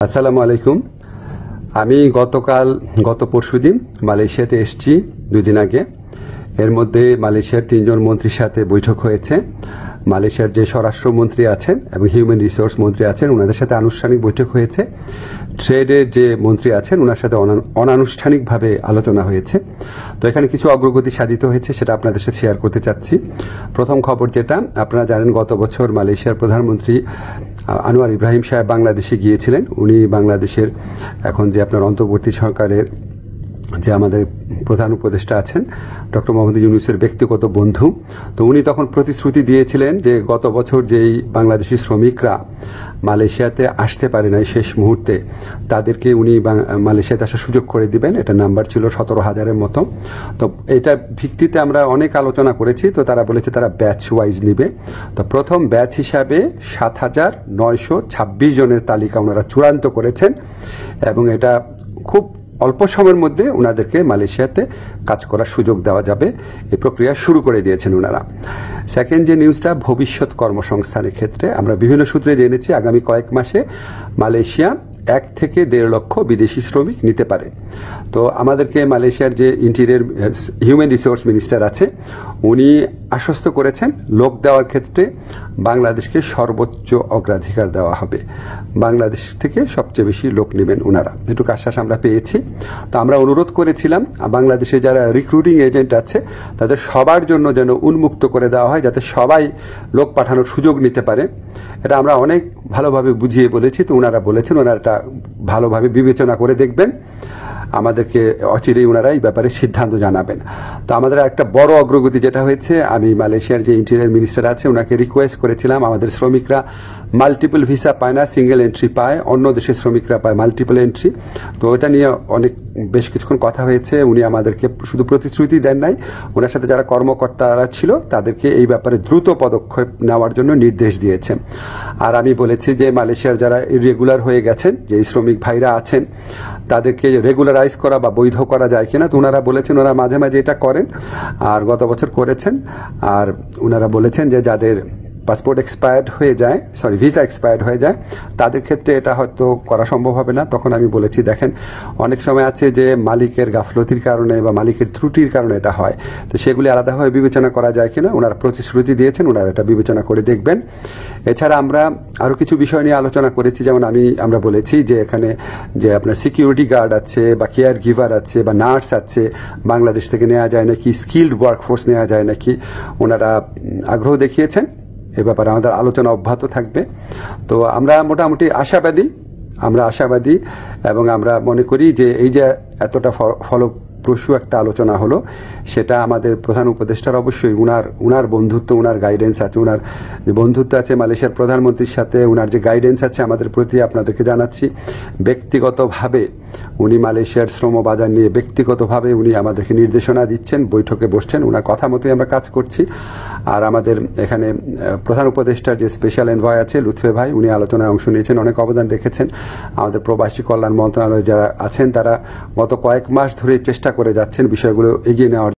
আসসালামু আলাইকুম। আমি গত পরশুদিন মালয়েশিয়াতে এসেছি 2 দিন আগে। এর মধ্যে মালয়েশিয়ার 3 জন মন্ত্রীর সাথে বৈঠক হয়েছে। মালয়েশিয়ার যে স্বরাষ্ট্রমন্ত্রী আছেন এবং হিউম্যান রিসোর্স মন্ত্রী আছেন ওনাদের সাথে আনুষ্ঠানিক বৈঠক হয়েছে। ট্রেডের যে মন্ত্রী আছেন ওনার সাথে অনানুষ্ঠানিকভাবে আলোচনা হয়েছে। তো এখানে কিছু অগ্রগতি সাধিত হয়েছে, সেটা আপনাদের সাথে শেয়ার করতে চাচ্ছি। প্রথম খবর যেটা আপনারা জানেন, গত বছর মালয়েশিয়ার প্রধানমন্ত্রী আনোয়ার ইব্রাহিম সাহেব বাংলাদেশে গিয়েছিলেন। উনি বাংলাদেশের এখন যে আপনার অন্তর্বর্তী সরকারের যে আমাদের প্রধান উপদেষ্টা আছেন ডক্টর মোহাম্মদ ইউনূসের ব্যক্তিগত বন্ধু। তো উনি তখন প্রতিশ্রুতি দিয়েছিলেন যে গত বছর যেই বাংলাদেশি শ্রমিকরা মালয়েশিয়াতে আসতে পারে নাই শেষ মুহূর্তে, তাদেরকে উনি মালয়েশিয়াতে আসার সুযোগ করে দিবেন। এটা নাম্বার ছিল 17,000-এর মতো। তো এটা ভিত্তিতে আমরা অনেক আলোচনা করেছি। তো তারা বলেছে তারা ব্যাচ ওয়াইজ নিবে। তো প্রথম ব্যাচ হিসাবে 7,926 জনের তালিকা ওনারা চূড়ান্ত করেছেন এবং এটা খুব অল্প সময়ের মধ্যে ওনাদেরকে মালয়েশিয়াতে কাজ করার সুযোগ দেওয়া যাবে, এই প্রক্রিয়া শুরু করে দিয়েছেন ওনারা। সেকেন্ড যে নিউজটা, ভবিষ্যৎ কর্মসংস্থানের ক্ষেত্রে আমরা বিভিন্ন সূত্রে জেনেছি আগামী কয়েক মাসে মালয়েশিয়া 1 থেকে 1.5 লক্ষ বিদেশি শ্রমিক নিতে পারে। তো আমাদেরকে মালয়েশিয়ার যে ইন্টেরিয়র হিউম্যান রিসোর্স মিনিস্টার আছে উনি আশ্বস্ত করেছেন লোক দেওয়ার ক্ষেত্রে বাংলাদেশকে সর্বোচ্চ অগ্রাধিকার দেওয়া হবে। বাংলাদেশ থেকে সবচেয়ে বেশি লোক নেবেন ওনারা, এটুকু আশ্বাস আমরা পেয়েছি। তো আমরা অনুরোধ করেছিলাম বাংলাদেশে যারা রিক্রুটিং এজেন্ট আছে তাদের সবার জন্য যেন উন্মুক্ত করে দেওয়া হয়, যাতে সবাই লোক পাঠানোর সুযোগ নিতে পারে। এটা আমরা অনেক ভালোভাবে বুঝিয়ে বলেছি। তো ওনারা বলেছেন ওনারা এটা ভালোভাবে বিবেচনা করে দেখবেন, আমাদেরকে অচিরেই ওনারা এই ব্যাপারে সিদ্ধান্ত জানাবেন। তো আমাদের একটা বড় অগ্রগতি যেটা হয়েছে, আমি মালয়েশিয়ার যে ইন্টেরিয়র মিনিস্টার আছে ওনাকে রিকোয়েস্ট করেছিলাম, আমাদের শ্রমিকরা মাল্টিপল ভিসা পায় না, সিঙ্গেল এন্ট্রি পায়, অন্য দেশের শ্রমিকরা পায় মাল্টিপল এন্ট্রি। তো এটা নিয়ে বেশ কিছুক্ষণ কথা হয়েছে। উনি আমাদেরকে শুধু প্রতিশ্রুতি দেন নাই, ওনার সাথে যারা কর্মকর্তারা ছিল তাদেরকে এই ব্যাপারে দ্রুত পদক্ষেপ নেওয়ার জন্য নির্দেশ দিয়েছেন। আর আমি বলেছি যে মালয়েশিয়ার যারা ইরেগুলার হয়ে গেছেন, যে শ্রমিক ভাইরা আছেন তাদেরকে রেগুলারাইজ করা বা বৈধ করা যায় কিনা। তো ওনারা বলেছেন ওনারা মাঝে মাঝে এটা করেন, আর গত বছর করেছেন। আর ওনারা বলেছেন যে যাদের পাসপোর্ট এক্সপায়ার্ড হয়ে যায়, ভিসা এক্সপায়ার্ড হয়ে যায়, তাদের ক্ষেত্রে এটা হয়তো করা সম্ভব হবে না। তখন আমি বলেছি দেখেন অনেক সময় আছে যে মালিকের গাফলতির কারণে বা মালিকের ত্রুটির কারণে এটা হয়, তো সেগুলি আলাদাভাবে বিবেচনা করা যায় কিনা। ওনারা প্রতিশ্রুতি দিয়েছেন, ওনারা এটা বিবেচনা করে দেখবেন। এছাড়া আমরা আরো কিছু বিষয় নিয়ে আলোচনা করেছি, যেমন আমরা বলেছি যে এখানে যে আপনার সিকিউরিটি গার্ড আছে বা কেয়ার গিভার আছে বা নার্স আছে, বাংলাদেশ থেকে নেওয়া যায় নাকি, স্কিল্ড ওয়ার্কফোর্স নেওয়া যায় নাকি। ওনারা আগ্রহ দেখিয়েছেন, এ ব্যাপারে আমাদের আলোচনা অব্যাহত থাকবে। তো আমরা মোটামুটি আশাবাদী এবং আমরা মনে করি যে এই যে এতটা ফলপ্রসূ একটা আলোচনা হলো, সেটা আমাদের প্রধান উপদেষ্টার অবশ্যই উনার বন্ধুত্ব, উনার গাইডেন্স আছে, উনার যে বন্ধুত্ব আছে মালয়েশিয়ার প্রধানমন্ত্রীর সাথে, উনার যে গাইডেন্স আছে আমাদের প্রতি, আপনাদেরকে জানাচ্ছি ব্যক্তিগতভাবে উনি মালয়েশিয়ার শ্রম বাজার নিয়ে ব্যক্তিগতভাবে উনি আমাদেরকে নির্দেশনা দিচ্ছেন, বৈঠকে বসছেন, ওনার কথা মতোই আমরা কাজ করছি। আর আমাদের এখানে প্রধান উপদেষ্টার যে স্পেশাল এনভয় আছে লুৎফে ভাই, উনি আলোচনায় অংশ নিয়েছেন, অনেক অবদান রেখেছেন। আমাদের প্রবাসী কল্যাণ মন্ত্রণালয়ে যারা আছেন তারা গত কয়েক মাস ধরে চেষ্টা করে যাচ্ছেন বিষয়গুলো এগিয়ে নেওয়ার